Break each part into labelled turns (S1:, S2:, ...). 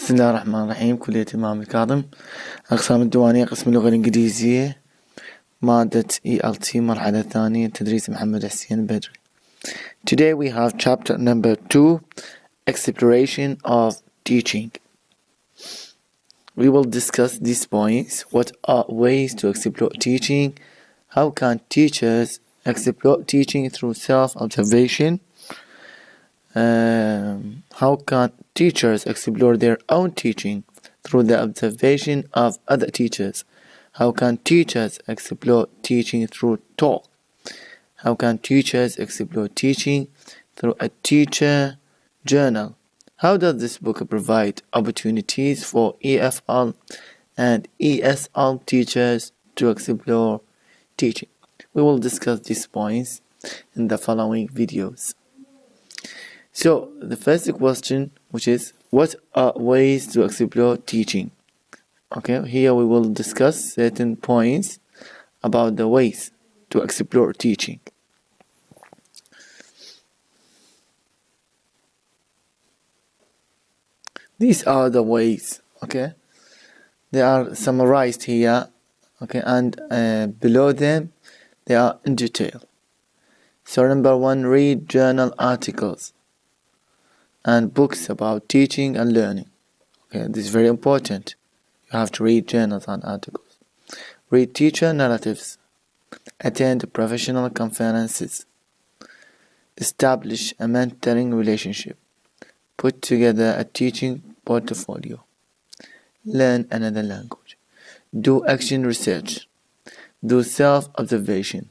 S1: بسم الله الرحمن الرحيم. كلية الإمام الكاظم، أقسام الديوانية، قسم اللغة الإنجليزية، مادة ELT مرحلة ثانية، تدريس محمد حسين بدري. Today we have chapter number 2, exploration of teaching. We will discuss these points. What are ways to explore teaching? How can teachers explore teaching through self-observation? How can teachers explore their own teaching through the observation of other teachers? How can teachers explore teaching through talk? How can teachers explore teaching through a teacher journal? How does this book provide opportunities for EFL and ESL teachers to explore teaching? We will discuss these points in the following videos. So, the first question, which is, what are ways to explore teaching? Okay, here we will discuss certain points about the ways to explore teaching. These are the ways, okay? They are summarized here, okay, and below them, they are in detail. So, number 1, read journal articles and books about teaching and learning. Okay, this is very important. You have to read journals and articles. Read teacher narratives. Attend professional conferences. Establish a mentoring relationship. Put together a teaching portfolio. Learn another language. Do action research. Do self-observation.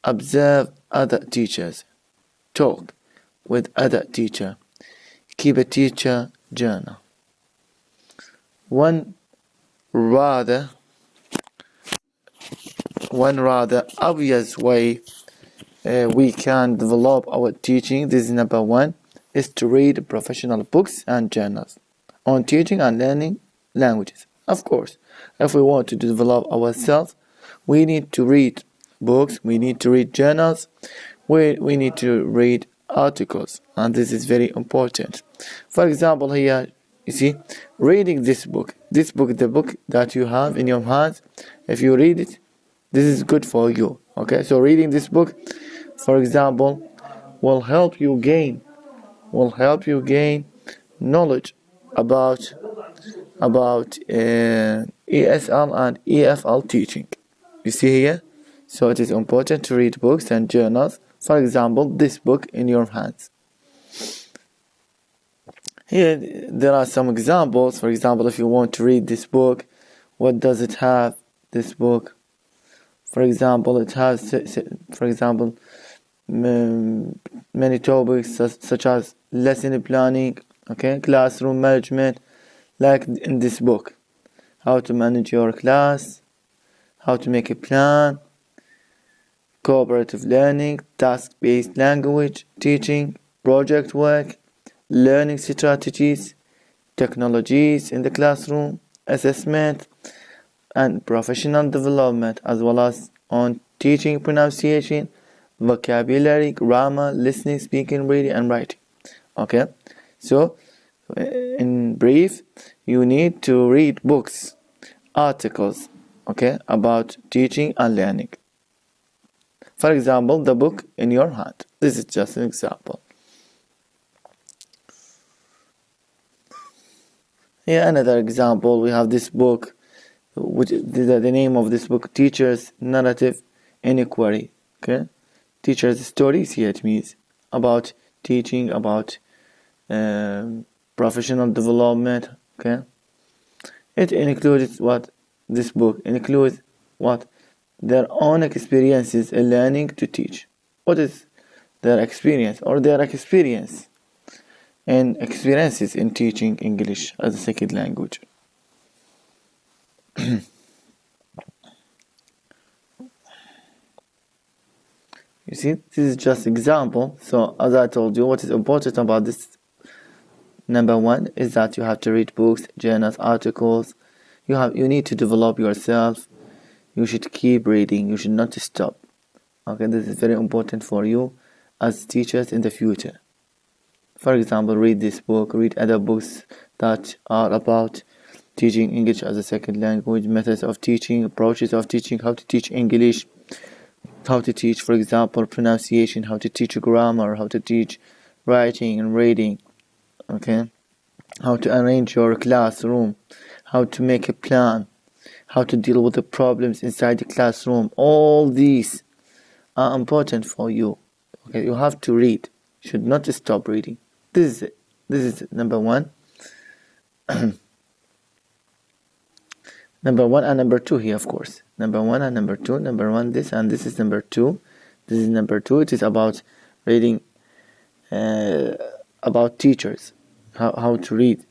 S1: Observe other teachers. Talk with other teachers. Keep a teacher journal. One rather obvious way we can develop our teaching, this is number 1, is to read professional books and journals on teaching and learning languages. Of course, if we want to develop ourselves, we need to read books, we need to read journals, we need to read articles, and this is very important. For example, here you see, reading this book, the book that you have in your hands, if you read it, this is good for you. Okay, so reading this book, for example, will help you gain knowledge about ESL and EFL teaching. You see here, so it is important to read books and journals. For example, this book in your hands. Here there are some examples. For example, if you want to read this book, what does it have? This book, for example, it has, many topics such as lesson planning, okay, classroom management, like in this book, how to manage your class, how to make a plan, cooperative learning, task-based language teaching, project work, learning strategies, technologies in the classroom, assessment, and professional development, as well as on teaching pronunciation, vocabulary, grammar, listening, speaking, reading, and writing. Okay, so in brief, you need to read books, articles, okay, about teaching and learning. For example, the book in your hand. This is just an example. Here another example, we have this book, which the name of this book, Teacher's Narrative Inquiry. Okay, Teacher's Stories here, it means about teaching, about professional development. Okay, it includes what this book includes what their own experiences in learning to teach. What is their experience or their experiences in teaching English as a second language. You see, this is just example. So as I told you, what is important about this, number 1, is that you have to read books, journals, articles. You need to develop yourself. You should keep reading. You should not stop. Okay, this is very important for you as teachers in the future. For example, read this book, read other books that are about teaching English as a second language, methods of teaching, approaches of teaching, how to teach English, how to teach, for example, pronunciation, how to teach grammar, how to teach writing and reading, okay? How to arrange your classroom, how to make a plan, how to deal with the problems inside the classroom. All these are important for you. Okay, you have to read. You should not stop reading. This is it. This is number one. Number one and number two here, of course. Number one and number two. Number one, this, and this is number two. This is number two. It is about reading, about teachers, how to read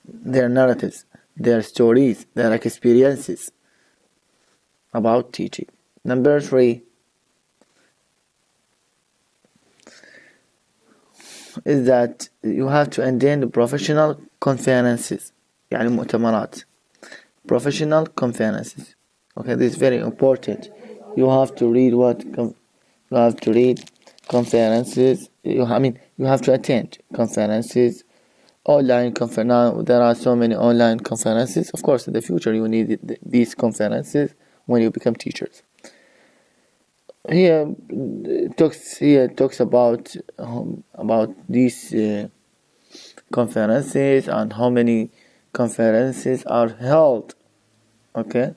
S1: their narratives, their stories, their experiences about teaching. Number three is that you have to attend professional conferences, يعني مؤتمرات. Professional conferences. Okay, this is very important. You have to read you have to read conferences. You have to attend conferences, online conference. Now there are so many online conferences. Of course, in the future you need these conferences when you become teachers. Here talks about these conferences and how many conferences are held, okay,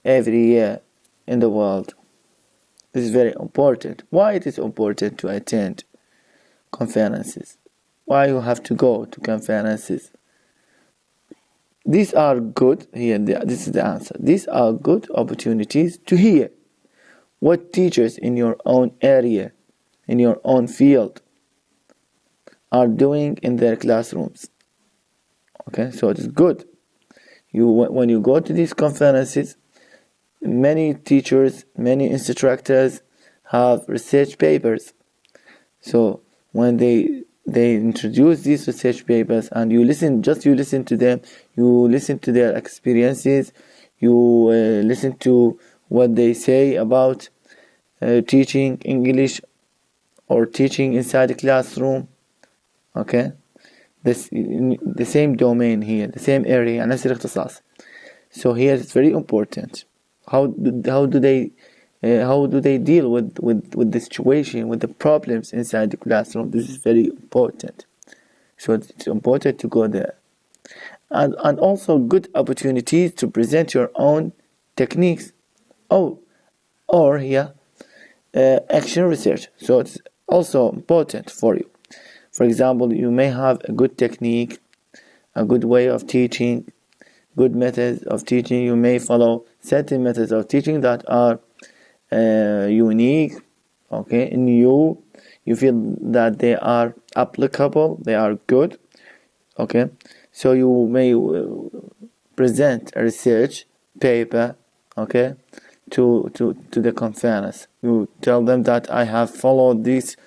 S1: every year in the world. This is very important. Why it is important to attend conferences? Why you have to go to conferences? These are good. This is the answer. These are good opportunities to hear what teachers in your own area, in your own field, are doing in their classrooms. Okay, so it is good. When you go to these conferences, many teachers, many instructors have research papers. So when they introduce these research papers and you listen to them, you listen to their experiences, you listen to what they say about teaching English or teaching inside the classroom. Okay, the same domain here, the same area, نفس الاختصاص. So here it's very important. How do they deal with the situation, with the problems inside the classroom? This is very important. So it's important to go there, and also good opportunities to present your own techniques. Or here, action research. So it's also important for you. For example, you may have a good technique, a good way of teaching, good methods of teaching. You may follow certain methods of teaching that are unique, okay, new. You feel that they are applicable, they are good, okay. So you may present a research paper, okay, to the conference. You tell them that I have followed these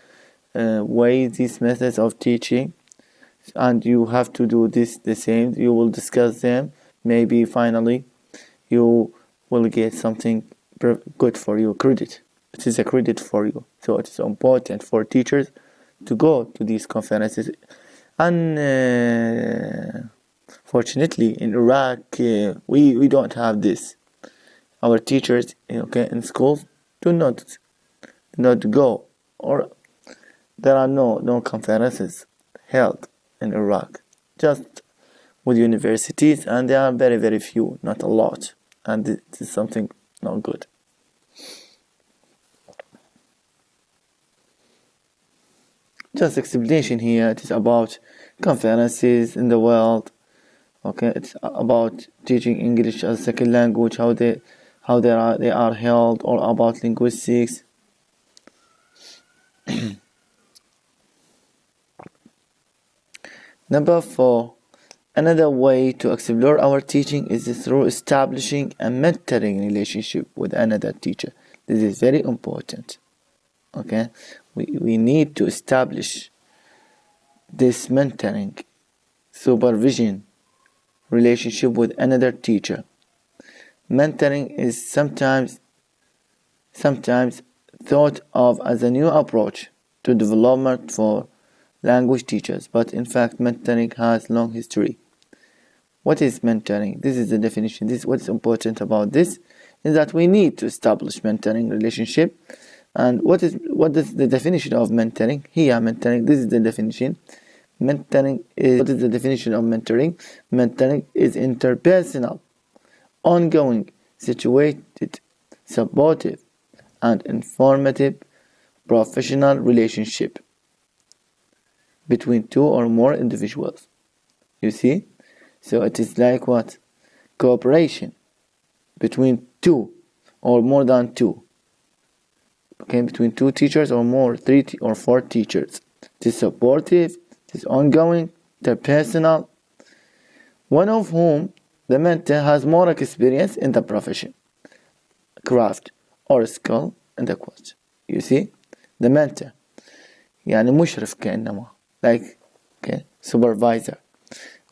S1: these methods of teaching, and you have to do this the same. You will discuss them. Maybe finally you will get something good for you, credit. It is a credit for you. So it is important for teachers to go to these conferences. And fortunately in Iraq we don't have this. Our teachers, okay, in schools do not go, or there are no conferences held in Iraq, just with universities, and they are very, very few, not a lot, and it is something not good. Just explanation here. It is about conferences in the world. Okay, it's about teaching English as a second language, how they are held, or about linguistics. Number 4, another way to explore our teaching is through establishing a mentoring relationship with another teacher. This is very important. Okay, we need to establish this mentoring, supervision relationship with another teacher. Mentoring is sometimes thought of as a new approach to development for language teachers, but in fact mentoring has long history. What is mentoring? This is the definition. This what's important about this is that we need to establish mentoring relationship. And what is the definition of mentoring? Here, mentoring, this is the definition. Mentoring is, what is the definition of mentoring? Mentoring is interpersonal, ongoing, situated, supportive, and informative professional relationship between two or more individuals. You see? So it is like what? Cooperation between two or more than two. Okay, between two teachers or more, 3 or 4 teachers. It is supportive, it is ongoing, interpersonal. One of whom the mentor has more experience in the profession, craft, or skill in the course. You see? The mentor. يعني مشرف كأنما. Like, okay, supervisor.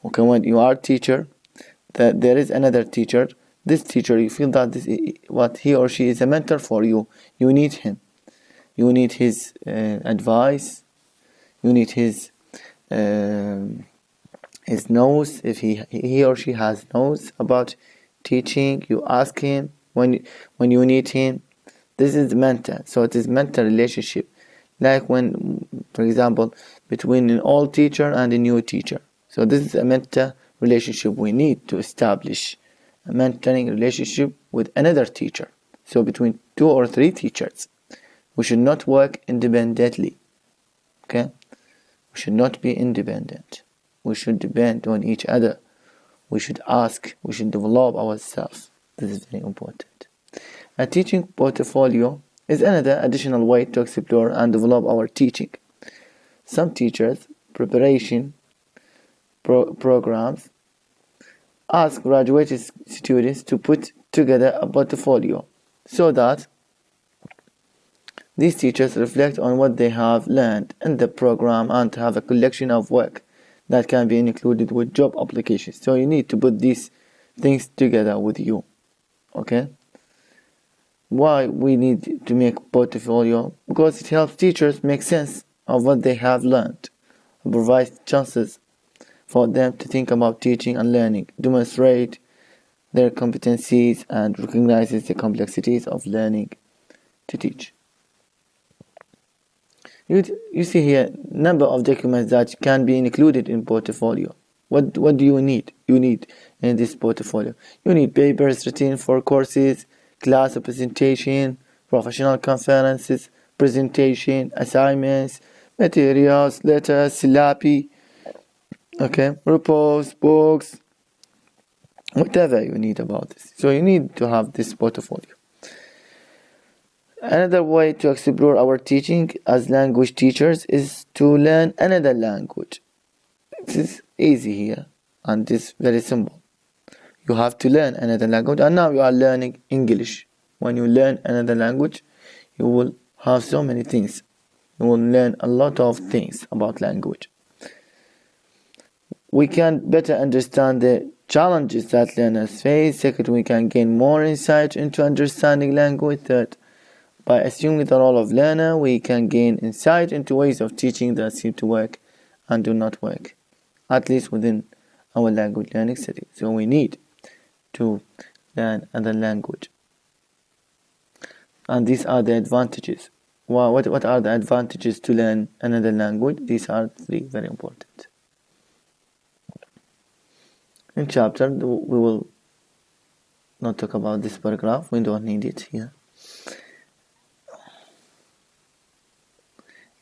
S1: Okay, when you are teacher, that there is another teacher. This teacher, you feel that this what he or she is a mentor for you. You need him. You need his advice. You need his notes. If he or she has notes about teaching, you ask him when you need him. This is the mentor. So it is mentor relationship. Like when, for example, between an old teacher and a new teacher. So this is a mentor relationship we need to establish. A mentoring relationship with another teacher. So between 2 or 3 teachers. We should not work independently. Okay? We should not be independent. We should depend on each other. We should ask. We should develop ourselves. This is very important. A teaching portfolio is another additional way to explore and develop our teaching. Some teachers' preparation programs ask graduate students to put together a portfolio so that these teachers reflect on what they have learned in the program and have a collection of work that can be included with job applications. So you need to put these things together with you. Okay? Why we need to make portfolio? Because it helps teachers make sense of what they have learned. It provides chances for them to think about teaching and learning, demonstrate their competencies, and recognizes the complexities of learning to teach. You see here number of documents that can be included in portfolio. What do you need? You need in this portfolio. You need papers written for courses, class presentation, professional conferences, presentation, assignments, materials, letters, syllabi, okay, reports, books, whatever you need about this. So you need to have this portfolio. Another way to explore our teaching as language teachers is to learn another language. This is easy here and this is very simple. You have to learn another language, and now you are learning English. When you learn another language, you will have so many things. You will learn a lot of things about language. We can better understand the challenges that learners face. Second, we can gain more insight into understanding language. Third, by assuming the role of learner, we can gain insight into ways of teaching that seem to work and do not work, at least within our language learning setting. So we need to learn another language. And these are the advantages. What are the advantages to learn another language? These are 3 very important. In chapter, we will not talk about this paragraph. We don't need it here.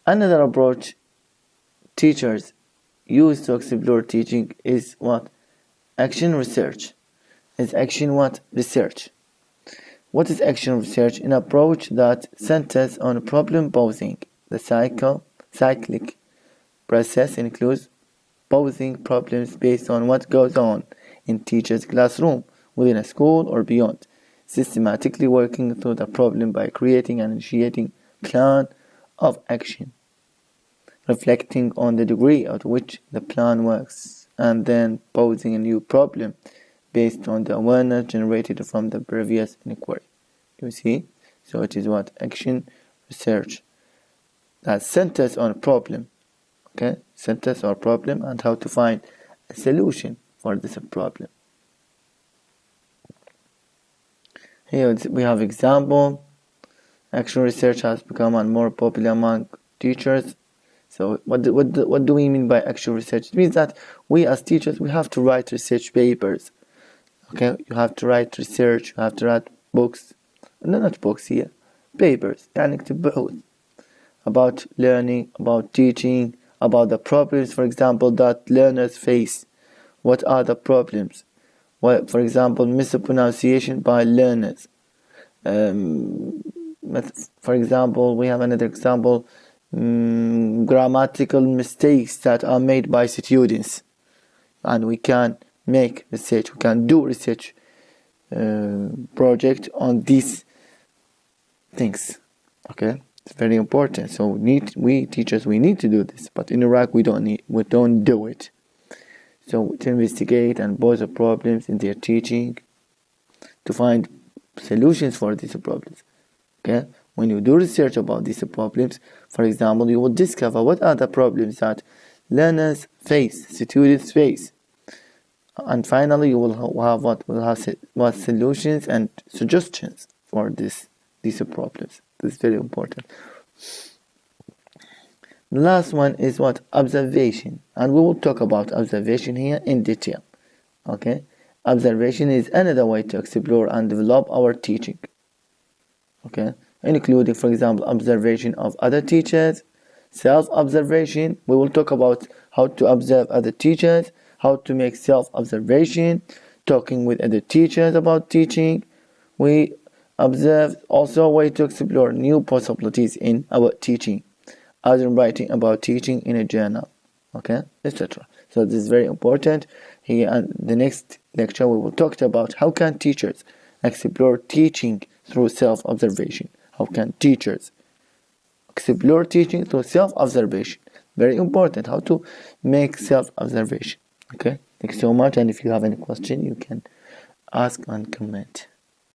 S1: Another approach teachers use to explore teaching is what? Action research. Is action what? Research. What is action research? An approach that centers on problem posing. The cyclic process includes posing problems based on what goes on in teacher's classroom, within a school or beyond, systematically working through the problem by creating and initiating plan of action, reflecting on the degree at which the plan works, and then posing a new problem based on the awareness generated from the previous inquiry. You see? So it is what? Action research that centers on a problem. okay, sentence or problem, and how to find a solution for this problem. Here we have example. Action research has become more popular among teachers. So what do we mean by action research? It means that we as teachers, we have to write research papers. Okay, you have to write research, you have to write books. No, not books here. Papers. يعني اكتب بحوث about learning, about teaching, about the problems, for example, that learners face. What are the problems? Well, for example, mispronunciation by learners. For example, we have another example, grammatical mistakes that are made by students, and we can make research, we can do research project on these things. Okay, it's very important. So we teachers, we need to do this, but in Iraq we don't do it. So to investigate and pose the problems in their teaching, to find solutions for these problems. Okay, when you do research about these problems, for example, you will discover what are the problems that learners face, students face, and finally you will have what solutions and suggestions for these problems. This is very important. The last one is what? Observation, and we will talk about observation here in detail. Okay, observation is another way to explore and develop our teaching. Okay, including, for example, observation of other teachers, self-observation. We will talk about how to observe other teachers, how to make self-observation, talking with other teachers about teaching. We observe also a way to explore new possibilities in our teaching, as in writing about teaching in a journal, okay, etc. So this is very important. Here, and the next lecture we will talk about how can teachers explore teaching through self-observation. How can teachers explore teaching through self-observation? Very important, how to make self-observation. Okay, thanks so much, and if you have any question, you can ask and comment.